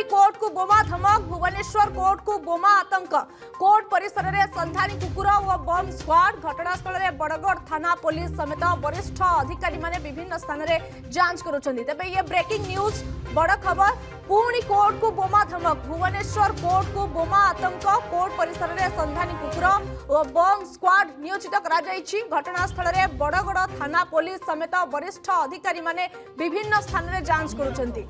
Court को बोमा धमक Bhubaneswar court को बोमा आतंक कोर्ट परिसर में संधानी कुकुर और बम स्क्वाड घटनास्थल में बड़गड़ थाना पुलिस समेत वरिष्ठ अधिकारी माने विभिन्न स्थान में जांच करुछन्ति। तबे ये ब्रेकिंग न्यूज बड़ खबर पुणी कोर्ट को बोमा धमक भुवनेश्वर कोर्ट को बोमा आतंक कोर्ट परिसर में संधानी कुकुर और बम स्क्वाड नियोजित करा जायछि। घटनास्थल में बड़गड़ थाना पुलिस समेत वरिष्ठ अधिकारी माने विभिन्न स्थान में जांच करुछन्ति।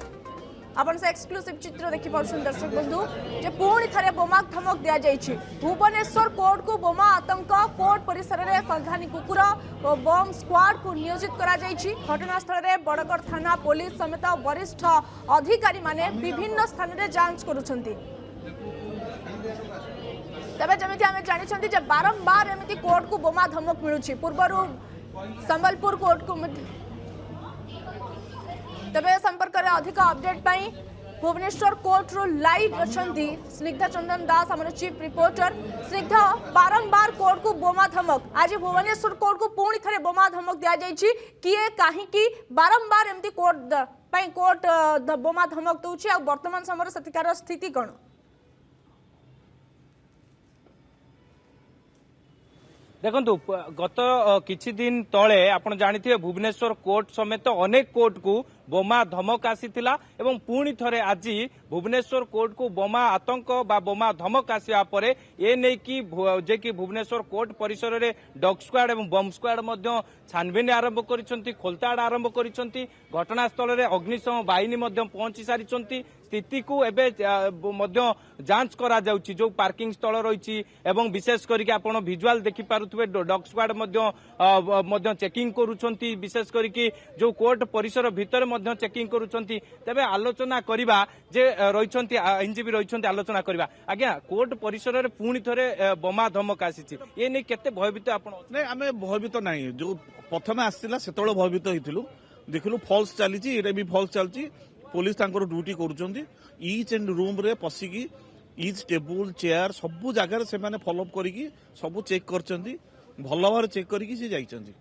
आपण से एक्सक्लूसिव चित्र देखि पाउछन दर्शक बंधु जे पुणी थरे बोमा धमक दिया जायछि। भुवनेश्वर कोर्ट को बोमा आतंक कोर्ट परिसर में संधानी कुकुर और बम स्क्वाड को नियोजित करा जायछि। घटनास्थल में बड़गड़ थाना पुलिस समेत वरिष्ठ अधिकारी माने विभिन्न स्थान में जांच करुछन्ति। तबे जमिति आमे जानिछन्ति जे बारंबार एमिति कोर्ट को बोमा धमक मिलुछि। पूर्वरु संबलपुर कोर्ट को तबे संपर्क में अधिक अपडेट पाई भुवनेश्वर कोर्ट रो लाइव अच्छी स्निग्धा चंदन दास आम चीफ रिपोर्टर। स्निग्धा बारंबार कोर्ट को बोमा धमक आज भुवनेश्वर कोर्ट को पुणी थे बोमा धमक दि जाइए किए कहीं बारंबार एमती कोर्ट बोमा धमक दूसरी आ वर्तमान समय सेतिकार स्थिति कौन? देखो गत किछि दिन तले आपण जानिथिबे भुवनेश्वर कोर्ट समेत अनेक कोर्ट को बोमा धमक आसीथिला एवं पुणी थरे आज भुवनेश्वर कोर्ट को बोमा आतंक बा बोमा धमक आसिया परे ए नै कि जे कि भुवनेश्वर कोर्ट परिसर रे डॉग स्क्वाड एवं बम स्क्वाड मध्य छानबीन आरंभ करिसंती खोलताड़ आरंभ करिसंती। घटनास्थल रे अग्निशम बाहिनी मध्य पहुंची सारिसंती। स्थिति को एबे मध्य जांच करा जाउची जो पार्किंग स्थल रहिछि एवं विशेष करिके आपण विजुअल देखि पारुथबे डॉग स्क्वाड मध्य चेकिंग करूछंती। विशेष करिके जो कोर्ट परिसर भीतर मध्य चेकिंग करूछंती। तबे आलोचना करिबा जे रहिछंती आईनजीबी रहिछंती आलोचना करिबा आज्ञा कोर्ट परिसर रे पुणी थरे बोमा धमक आसीछि ए नै केते भयभीत आपण? नै आमे भयभीत नाही जो प्रथमे आसीला सेतोळ भयभीत हिथिलु देखिलु फॉल्स चलीछि एरे भी फॉल्स चलछि। पुलिस तांकर ड्यूटी करूछंती ईच एंड रूम रे पसिकी ईच टेबल चेयर सब जगह से माने फॉलो अप करिकी सब चेक करछंती भल भाव चेक करिकी से जाइछंती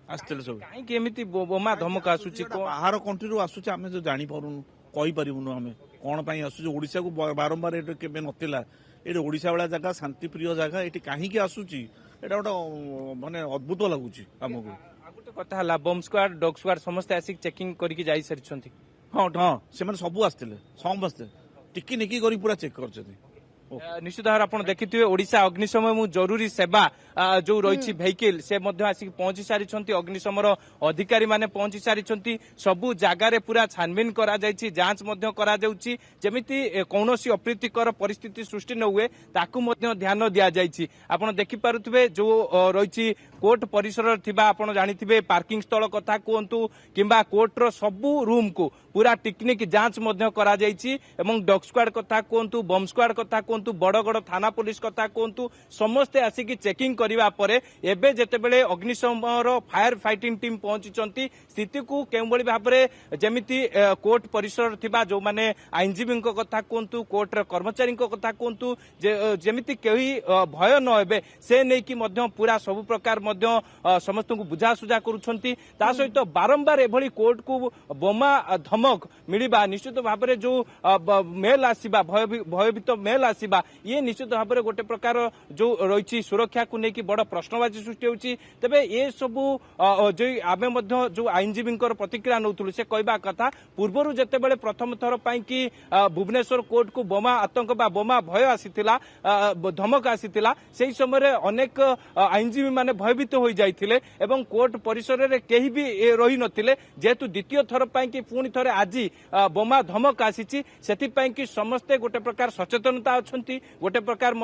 आस्तेले सब काई के एमिति बोमा धमक आसुछि को बाहर कंट्री रो आसुछि आमे जो जानि परुनु कहि परिबुनु आमे कोन पई आसुछि। ओडिसा को बारंबार एटे केबे नथिला एटे ओडिसा वाला जगह शांति प्रिय जगह एटी काहे के आसुछि एटा गोटा माने अद्भुत लागुछि हमको। आगुटे कथा हला बम स्क्वाड डॉग स्क्वाड समस्त आसी चेकिंग करिके जाई सरिछंती। हाँ हाँ से सब आसते समस्ते टिकी निकी करी पूरा चेक कर निश्चित भाव आप देखिए ओडिशा अग्निशम जरूरी सेवा जो रही भेहिकल से आसिक पहुंची सारी अग्निशम अधिकारी माने पहुंची सारी सबू जगार पूरा छानबीन करा जांच जमीती कौन अप्रीतिकर परिस्थिति सृष्टि न हुए ताकू ध्यान दि जाइए। आप देखिपे जो रही कोर्ट परिसर आप जानी पार्किंग स्थल कथा कहतु किंबा कोर्टर सबू रूम को पूरा टेक्निक जांच करा डॉग स्क्वाड कथा कहतु बम स्क्वाड कथा कहतु बड़गड़ थाना पुलिस कथा कहतु समस्ते आसिक चेकिंग करबा परे एबे जेतेबेले अग्निशम फायर फाइटिंग टीम पहुंची स्थिति को केउबली भाबरे जेमिति कोर्ट परिसर थिबा जो माने आईनजीबी कथा कहतु कोर्टर कर्मचारी कथा कहतु जेमिति केही भय न हेबे से नै कि पूरा सब प्रकार समस्त को बुझासुझा करुछंती। ता सहित बारंबार एभली कोर्ट को बोमा धमक मिलिबा निश्चित भाव में जो मेल आसीबा भयभीत मेल आसीबा ये निश्चित भाव में गोटे प्रकार जो रही सुरक्षा को लेकिन बड़ प्रश्नवाची सृष्टि होची। तबे ये सबू जो आमे जो आईनजीबी प्रतिक्रिया नौथुलु से कहबा कथा पूर्वरु जेतेबेले प्रथम थर पई कि भुवनेश्वर कोर्ट को बोमा आतंक बा बोमा भय आसीथिला धमक आसीथिला सेही समय अनेक आईनजीबी माने भयभीत हो जाइथिले एवं कोर्ट परिसर रे केही भी रही नथिले जेहेतु द्वितीय थर पई कि पुणी थरे आज बोमा धमक आसीची सेति पई कि समस्ते गोटे प्रकार सचेतनता अछंती गोटे प्रकार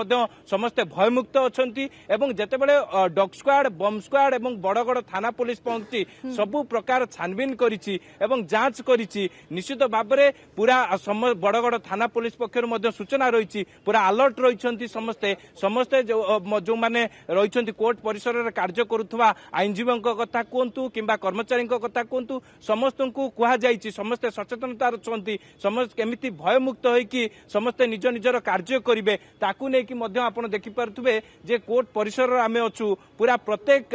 समस्ते भयमुक्त अछंती एवं जेतेबेले डॉग स्क्वाड बम स्क्वाड एवं बड़गड़ थाना पुलिस पहुंची सबु प्रकार छानबीन करिछि एवं जांच करिछि। निश्चित भाव में पूरा बड़गड़ थाना पुलिस पक्षर सूचना रही पूरा अलर्ट रही समस्ते समस्ते जो माने रही कोर्ट परिसर में कार्य करुवा आईनजीवी कथा कहतु किंबा कर्मचारी कथा कहतु समस्त को कहुई समस्ते सचेतनता रही समस्त केमिति भयमुक्त होइकि समस्ते निज निजर कार्य करेंगे ताकू नहीं कि आपण देखिपे जे कोर्ट परिसर आम अच्छू पूरा प्रत्येक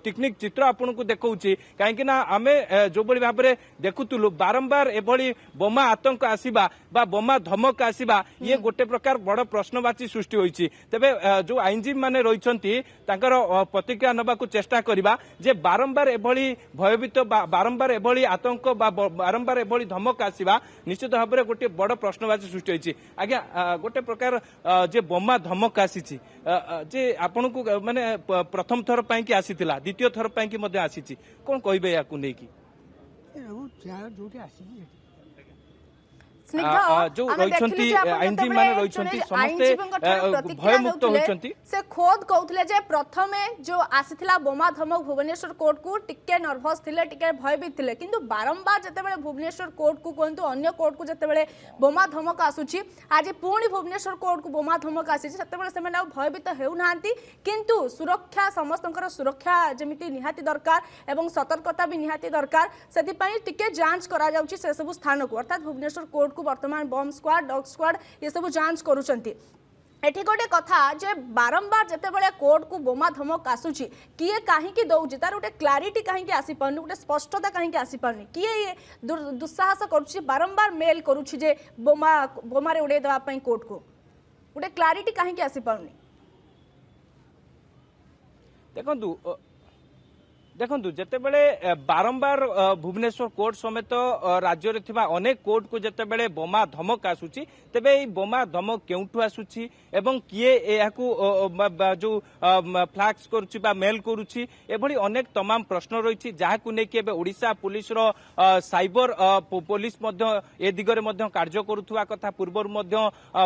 टेक्निक चित्र आपन को देखा कहीं आम जो भाव में देखुलु बारंबार एभली बोमा आतंक आसवा बा बोमा धमक आसवा ये गोटे प्रकार बड़ प्रश्नवाची सृष्टि होती तेबे जो आईनजीवी माने रही प्रतिक्रिया नवा चेष्टा करवा जे बारंबार एभली भयभीत बारंबार एभली आतंक बारंबार एभली धमक आसवा निश्चित भाव में गोटे बड़ प्रश्नवाची सृष्टि होती आज्ञा गोटे प्रकार जे बोमा धमक आसी जे आपण को माने प्रथम थर पाई कि आसीतिला द्वितीय थर पाई कि मध्य आसीची कोन कहबे याकू नै कि जो रही आईनजीवी माने रही समस्ते भयमुक्त होती से खोद कहते जे प्रथमे जो आसीथिला बोमा धमक भुवनेश्वर कोर्ट को टिके नर्भस थिले टिके भयभीत थिले किंतु बारंबार जतेबेले भुवनेश्वर कोर्ट को कहंतु अन्य कोर्ट को जतेबेले बोमा धमक आसुची आज पुणी भुवनेश्वर कोर्ट को बोमा धमक आसीची सेतेबेले सेमाने आ भयभीत हेउ नांती किंतु सुरक्षा समस्तंकर सुरक्षा जेमिति निहाती दरकार एवं सतर्कता भी निहाती दरकार सेति पई टिके जांच करा जाउची से सब स्थान को अर्थात भुवनेश्वर कोर्ट को वर्तमान बम स्क्वाड डॉग स्क्वाड ये सब जांच करूछंती एठी गोटे कथा जे बारंबार जेतेबेले कोर्ट को बोमा धमक आसुची किए काहीकि दउची तार गोटे क्लारिटी काहीकि आसी पाउनी गोटे स्पष्टता काहीकि आसी पाउनी किए ये दुस्साहस करूची बारंबार मेल करूची जे बोमा रे उडे देवा पई कोर्ट को गोटे क्लारिटी काहीकि आसी पाउनी देखु जितेबले बारंबार भुवनेश्वर कोर्ट समेत राज्य में अनेक कोर्ट को जितेबले बोमा धमक आसूची तेबे बोमा धमक केउठु आसूची एवं किए जो फ्लैक्स करुची बा मेल करुची एभली अनेक तमाम प्रश्न रही जहां नहीं ओडिशा पुलिस रो साइबर पुलिस ए दिगरे कार्य करुवा कथा पूर्व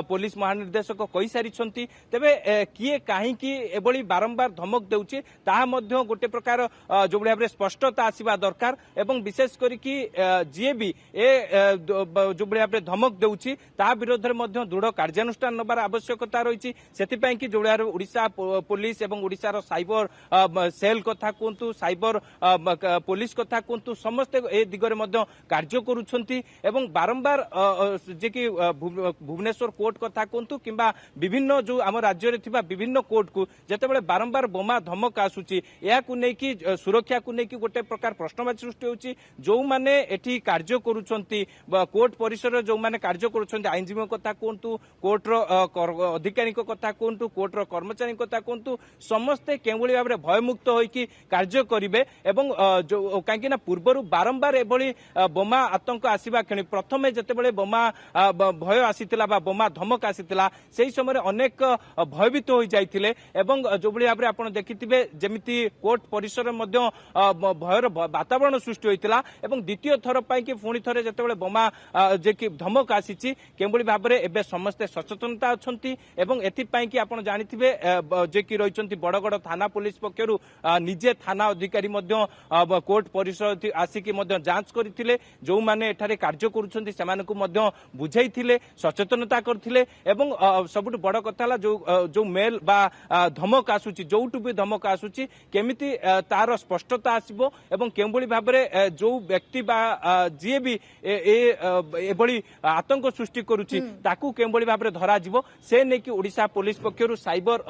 पुलिस महानिर्देशक कही सारी तेबे किए कहीं एभली बारंबार धमक देउची ताहा गोटे प्रकार जो भाव में स्पष्टता आसवा दरकार एवं विशेष करके जी भी जो भाव में धमक देउची ता विरोध में दृढ़ कार्यानुष्ठान नबार आवश्यकता रही से जो भाव ओडिशा पुलिस एवं ओडिशार साइबर सेल कथा कहतु साइबर पुलिस कथा कहतु समस्ते ए दिगरे कार्य करुछंती एवं बारंबार जे कि भुवनेश्वर कोर्ट कथा कहतु किंबा विभिन्न जो आम राज्य में विभिन्न कोर्ट को जितेबाला बारंबार बोमा धमक आसूची या सुरक्षा को लेकिन गोटे प्रकार प्रश्नवाची सृष्टि होची जो माने एठी कार्य करूछंती कोर्ट परिसर जो माने कार्य करूछंती आईनजीवी कथा कहतु कोर्ट रो अधिकारी कथा कहतु कोर्ट रो कर्मचारी कथा कहतु समस्ते केवली भाव में भयमुक्त होइकी कार्य करिवे एवं जो काहेकि ना पूर्वरु बारंबार एभली बोमा आतंक आसीबा क्षणी प्रथमे जेतेबेले बोमा भय आसीतिला बा बोमा धमक आसीतिला सेही समय अनेक भयभीत होई जाइथिले एवं जो भली भाव में आपण देखिथिबे जेमिति कोर्ट परिसर भयर वातावरण सृष्टि होता और द्वितीय थर पाई पुणी थे जो बोमा जे कि धमक आसी केवली भाव में एवं समस्ते सचेतनता अच्छा एपाई कि आप जाथे जे कि रही बड़गड़ थाना पुलिस पक्षर निजे थाना अधिकारी कोर्ट परिसर आसिक जांच करते जो मैंने एठारे कार्य करुँच बुझाई सचेतनता करते सबुठ बड़ कथा जो मेल बा धमक आसूची जोटू भी धमक आसूची केमिति तार स्पष्टता आसबो एवं केवली भाव में जो व्यक्ति बा जी भी एभली आतंक सृष्टि करुची ताकू केवली भाव में धरा जिवो से नहीं कि ओडिशा पुलिस पक्षर साइबर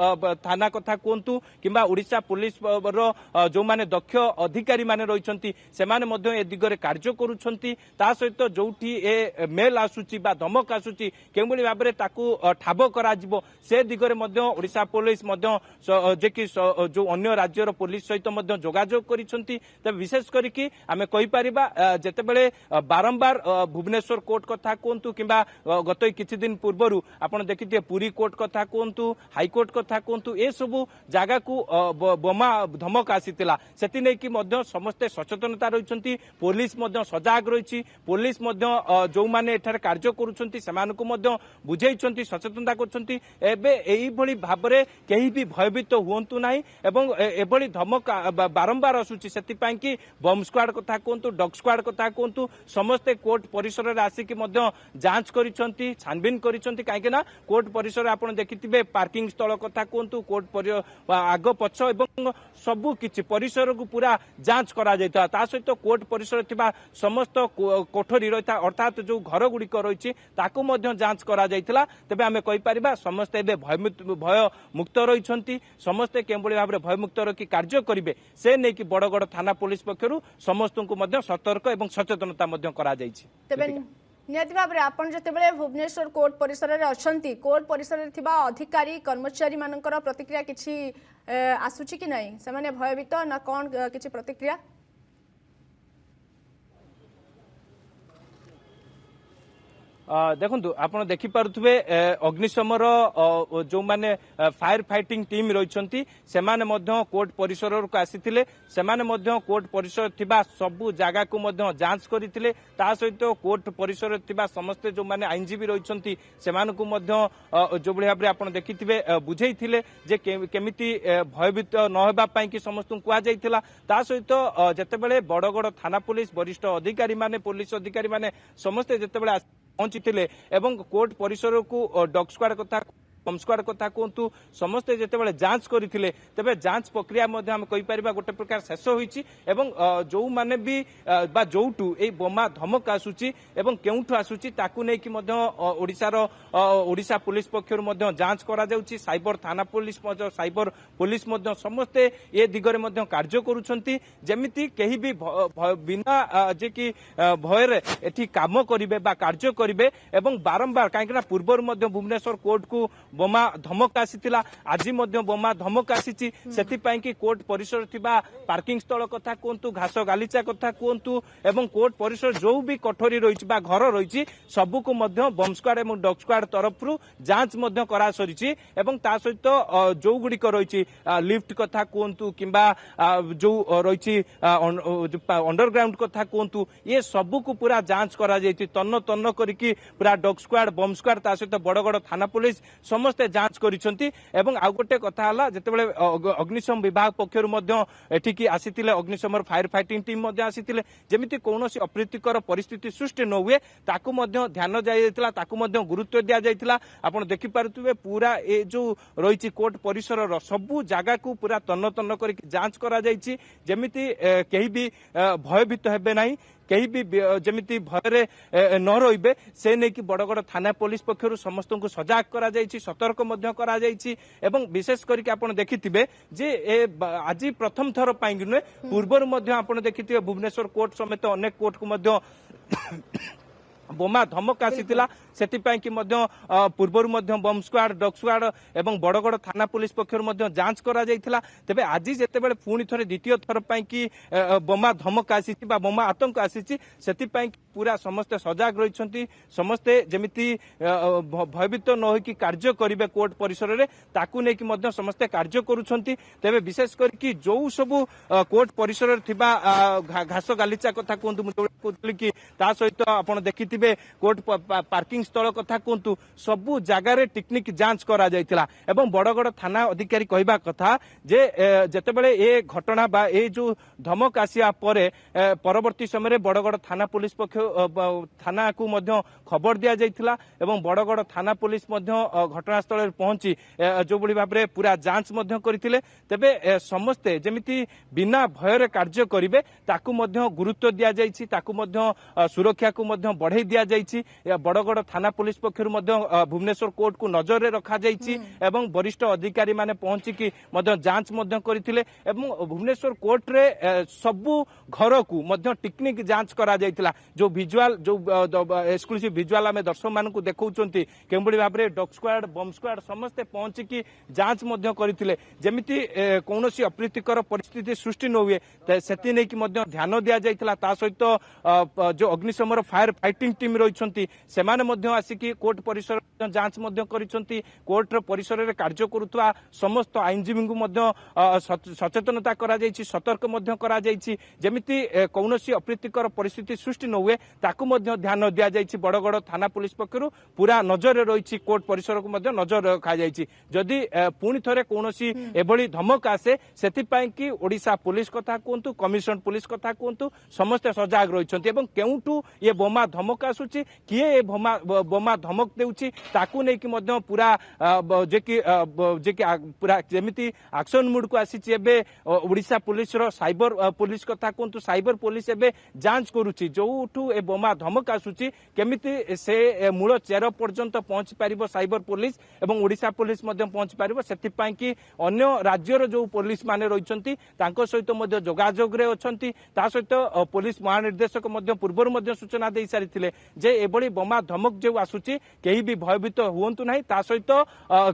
थाना कथा कहतु किंबा ओडिशा पुलिस रो जो माने दक्ष अधिकारी माने रहिसंती सेमाने मध्य ए दिगरे कार्य करुछंती ता सहित जोठी ए मेल आसुची बा धमक आसुची केवली भाव में ताकू ठाब करा जिवो से दिगरे मध्य ओडिशा पुलिस मध्य जे कि जो अन्य राज्यर पुलिस सहित मध्य जोगाजोग करिसंती तबे विशेष करिकि आमे कहि परिबा जेतेबेले बारंबार भुवनेश्वर कोर्ट कथा कहतु किंबा गत किछि दिन पूर्वरु आपण देखिथे पुरी कोर्ट कथा कहतु हाईकोर्ट कथा कहतु ए सबु जागा को बोमा धमक आसीतिला सेति नै कि मध्य समस्ते सचेतनता रहिसंती पुलिस मध्य सजाग रहिछि पुलिस मध्य जो माने एठार कार्य करूछंती सेमानकु मध्य बुझाइछंती सचेतनता करछंती एबे एई भली भाबरे केही भी भयभीत हुअंतु नाही एवं एभली धमक बारंबार बारंबार आसुची सेतिपाई कि बम स्क्वाड कथा कहतु डग स्क्वाड कथा कहतु समस्ते कोर्ट परिसर में आसिक जांच करिसंती छानबीन करिसंती काहेकि ना कोर्ट परिसर आपण देखिथिबे पार्किंग स्थल कथा कहतु कोर्ट आग पछ एवं सबु किछि परिसर को पूरा जांच करा जायता ता सहित कोर्ट परिसर थिबा समस्त कोठरी रहिता अर्थात जो घर गुड़िक रही ताकू मध्य जांच करा जायतिला तबे आमे कहि परिबा समस्त एबे भय मुक्त रहिसंती समस्त केबोली भाबरे भय मुक्त रखि कार्य करिवे से नै कि बड़गड़ थाना पुलिस पक्षरु समस्त को मध्य सतर्क एवं सचेतनता मध्य करा जायछि तबे नियति भाबरे आपण जतेबेले भुवनेश्वर कोर्ट परिसर रे अछंती कोर्ट परिसर रे थिबा अधिकारी कर्मचारी मानकर प्रतिक्रिया किछि आसुची कि नै से माने भयभीत ना कोन किछि प्रतिक्रिया देखु आप देखिपे अग्निशमर जो माने फायर फाइटिंग टीम रही कोर्ट परिसर को आसी कोर्ट परिसर थिबा सबु जगह को जांच करते सहित कोर्ट परिसर थिबा समस्ते जो माने आईनजीवी रही जो भाव में आप देखिथे बुझे जे केमिति भयभीत नहेबाई कि समस्त कहुला सहित जितेबाला बड़गड़ थाना पुलिस वरिष्ठ अधिकारी माने पुलिस अधिकारी माने समस्ते जितेबाला पहुंची एवं कोर्ट परिसर को डग स्क्वाड कथा बम स्क्वाड कथा कहतु समस्ते जितेबाला जांच करते तेबे जांच प्रक्रिया आम कहीपर गोटे प्रकार शेष होईची एवं जो माने भी बा जोटू ए बोमा धमक आसुची एवं केउठु आसुची ताकू नै कि ओडिशा पुलिस पक्षर जांच करा जाउची साइबर थाना पुलिस साइबर पुलिस समस्ते ए दिगरे कार्य करूछंती जेमिति केही भी बिना जे कि भयर एठी काम करिवे बा कार्य करिवे एवं बारंबार काहेकि पूर्वर भुवनेश्वर कोर्ट को बोमा धमक आसीतिला आज बोमा धमक आसीची सेतिपाई कि कोर्ट परिसर थिबा पार्किंग स्थल कथा कहतु घास गालीचा कथा कहतु एवं कोर्ट परिसर जो भी कोठरी रही घर रही सबू को बम स्क्वाड एवं डग स्क्वाड तरफ जांच करा सरी एवं ता सहित जो गुड़िक रही लिफ्ट कथा कहतु किंबा जो रही अंडरग्राउंड कथा कहतु ये सबू को पूरा जांच करा तन्न तन्न करके पूरा डग स्क्वाड बम स्क्वाड ता सहित बड़गड़ थाना पुलिस समस्ते जांच करिसंती एवं आउ गोटे कथा हला जेतेबेले अग्निशम विभाग पक्षरु मध्य एठिकी आसीतिले अग्निशमर फायर फाइटिंग टीम मध्य आसीतिले जेमिति कोनोसी अप्रीतिकर परिस्थिति सृष्टि न हुए ताकू मध्य ध्यान जायतिला ताकू मध्य गुरुत्व दिया जायतिला आपण देखि पारुतबे पूरा ए जो रहिछि कोर्ट परिसर सबु जगह को पूरा तन्न तन्न करके जांच करा जायछि जेमिति केही भी भयभीत हेबे नाही कहीं भी जमिति भयरे न रहिबे से नै कि बड़गड़ थाना पुलिस पक्षरु समस्त को सजाग करा जायछि सतर्क मध्य करा जायछि एवं विशेष करके आपण देखिथिबे जे आज प्रथम थर पाई नुहे पूर्वर मध्य आपण देखिथिबे भुवनेश्वर कोर्ट समेत अनेक कोर्ट को मध्य बोमा धमक आसीतिला सेतिपाई कि पूर्वर बम स्क्वाड डग स्क्वाड एवं बड़गड़ थाना पुलिस पक्षर जांच करा जायतिला तेबे आज जेतेबेले पुणी थरे द्वितीय थर पाई कि बोमा धमक आसी बोमा आतंक आसी सेतिपाई पूरा समस्ते सजाग रही समस्ते जमिति भयभीत न होई कि कार्य करिवे कोर्ट परिसर रे ताकू नै कि समस्ते कार्य करूछंती तेबे विशेष करके जो सब कोर्ट परिसर रे थिबा घास गालीचा कथा कहतु मुझे कि ता सहित आपण देखि कोर्ट पार्किंग स्थल कथा कहतु सबु जगार टेक्निक जांच करा जायतिला एवं बड़गड़ थाना अधिकारी कहबा कथा जे जेतेबेले ए घटना बा ए जो धमक आसिया परे परवर्ती समय बड़गड़ थाना पुलिस पक्ष थाना को मध्य खबर दिया जायतिला एवं बड़गड़ थाना पुलिस मध्य घटनास्थल पहुंची जो बड़ी भाव में पूरा जांच मध्य करथिले तेबे समस्ते जेमिति बिना भयर कार्य करिवे ताकू मध्य गुरुत्व दिया जायछि ताकू मध्य सुरक्षा को मध्य बढ़ाई दिया जायछि बड़गड़ थाना पुलिस पक्षरु मध्य भुवनेश्वर कोर्ट को नजर रे रखा जायछि एवं वरिष्ठ अधिकारी माने पहुंची कि मध्य जांच मध्य करथिले एवं भुवनेश्वर कोर्ट रे सबु घर को मध्य टेक्निक जांच करा जायतिला जो विजुअल जो एक्सक्लूसिव विजुअल आमे दर्शक मान को देखौचंती केबडी भाव में डग स्क्वाड बम स्क्वाड समस्ते पहुंची कि जांच मध्य करथिले जेमिति कोनोसी अप्रीतिकर परिस्थिति सृष्टि न हुए सेति नै कि मध्य ध्यान दिया जायतिला ता सहित जो अग्निशमर फायर फाइटिंग टीम रही से आसिकी कोर्ट परिसर जांच करिसंती कोर्ट परिसर रे कार्य करुवा समस्त आईनजीवी सचेतनता करा जायछि सतर्क करा जायछि जेमिति कौनसी अप्रीतिकर परिस्थिति सृष्टि न हुए ताकू मध्य ध्यान दिया जायछि बड़गड़ थाना पुलिस पक्षरु पूरा नजर रही कोर्ट परिसर को मध्य नजर रखा जायछि जदि पुणी थरे कोनोसी एभली धमक आसे सेतिपाई कि ओडिशा पुलिस कथा कहतु कमिशन पुलिस कथा कहतु समस्त सजाग रही केउठू ये बोमा धमक आसुची किए ये बोमा धमक देउची ताकू नै कि मध्य पूरा जे कि पूरा जेमिति एक्शन मूड को आसी एबे ओडिशा पुलिस रो साइबर पुलिस कथा कहतु साइबर पुलिस एबे जांच करूची जोठू ए बोमा धमक आसुची केमिति से मूल चेर पर्यंत पहुंची पारिबो साइबर पुलिस एवं ओडिशा पुलिस मध्य पहुंची पारिबो सेतिपाई कि अन्य राज्यर जो पुलिस माने रहिसंती तांको सहित मध्य जोगाजोग रे अछंती ता सहित पुलिस महानिर्देशक मध्य पूर्वर मध्य सूचना दे सारिथिले जे एबळी बोमा धमक जो आसुची केही भी भयभीत हुअंतु नाही ता सहित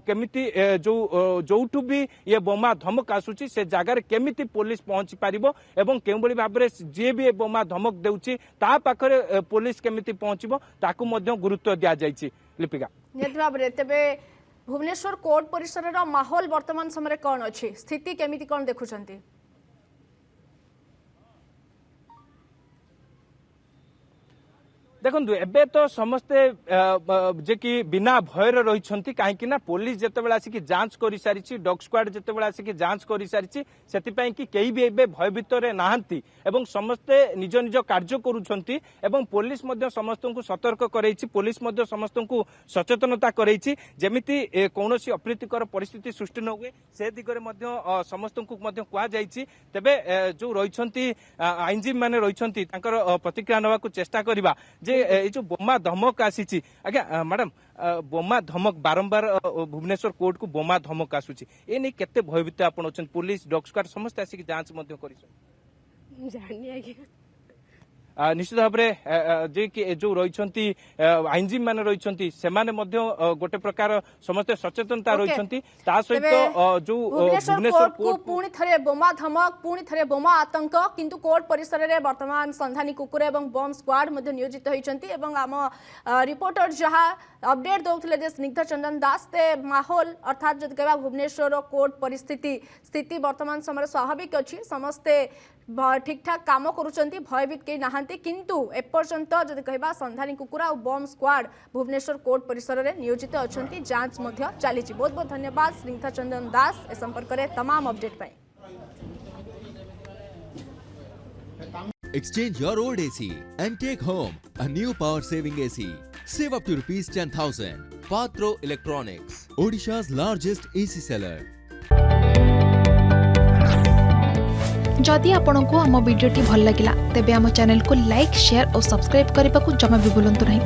केमिति जोठू भी ये बोमा धमक आसुची से जगार केमिति पुलिस पहुंची पारिबो एवं केउबळी भाबरे जे भी बोमा धमक देउची ता पाखरे पुलिस केमिति पहुंचीबो ताकू मध्य गुरुत्व दिया जायछि लिपिका नियत भाबरे तेबे भुवनेश्वर कोर्ट परिसर माहौल वर्तमान समय कौन अच्छी स्थिति केमिति कौन देखुछंती देखु एबे तो समस्ते जे कि बिना भयर रही कहीं ना पुलिस जितेबाला आसिक जांच कर सारी डॉग स्क्वाड जितेबाला आसिक जांच कर सारी से कई भी एबे भयभीत नहांती एवं समस्ते निज निज कार्य करुछंती एवं पुलिस मध्य समस्त को सतर्क करैछि पुलिस मध्य समस्त को सचेतनता करैछि जेमिति कौनसी अप्रीतिकर परिस्थिति सृष्टि न हुए से दिगरे मध्य समस्त को मध्य कुआ जाइछि तेबे जो रहिछंती आईनजीवी माने रहिछंती तांकर प्रतिक्रिया नवा को चेष्टा करबा ये जो बोमा धमक आसी आज्ञा मैडम बोमा धमक बारंबार भुवनेश्वर कोर्ट को बोमा धमक आसूची ए नहीं केते भयभीत आपण अछन पुलिस डॉग स्क्वाड समस्त आसिक जांच मध्य करिसन जानि आज्ञा निश्चित भाव जे कि जो रही आईनजीवी मैंने रही गोटे प्रकार समस्त सचेतनता रही सहित जो भुवनेश्वर कोर्ट पुणी थे बोमा धमक पुणी थे बोमा आतंक किंतु कोर्ट परिसर में वर्तमान संधानी कुकुर और बम स्क्वाड नियोजित होती आम रिपोर्टर जहाँ अपडेट दौले स्निग्ध चंदन दास ते माहौल अर्थात जब कह भुवनेश्वर कोर्ट परिस्थिति स्थिति वर्तमान समय स्वाभाविक अच्छी समस्ते ठीक ठाक काम करुँच भयभीत कई नहांती किंतु एपर्यंत जदि कहबा संधानी कुकुरा और बम स्क्वाड भुवनेश्वर कोर्ट परिसर में नियोजित अच्छा जांच चली बहुत बहुत धन्यवाद स्निग्ध चंदन दास ए संपर्क में तमाम update pi Exchange your old AC and take home a new power-saving AC. Save up to ₹10,000. Patro Electronics, Odisha's largest AC seller. जदि आपंक आम भिडी भल लगा तेब आम चैनल को लाइक शेयर और सब्सक्राइब करने को जमा भी भूलु नहीं।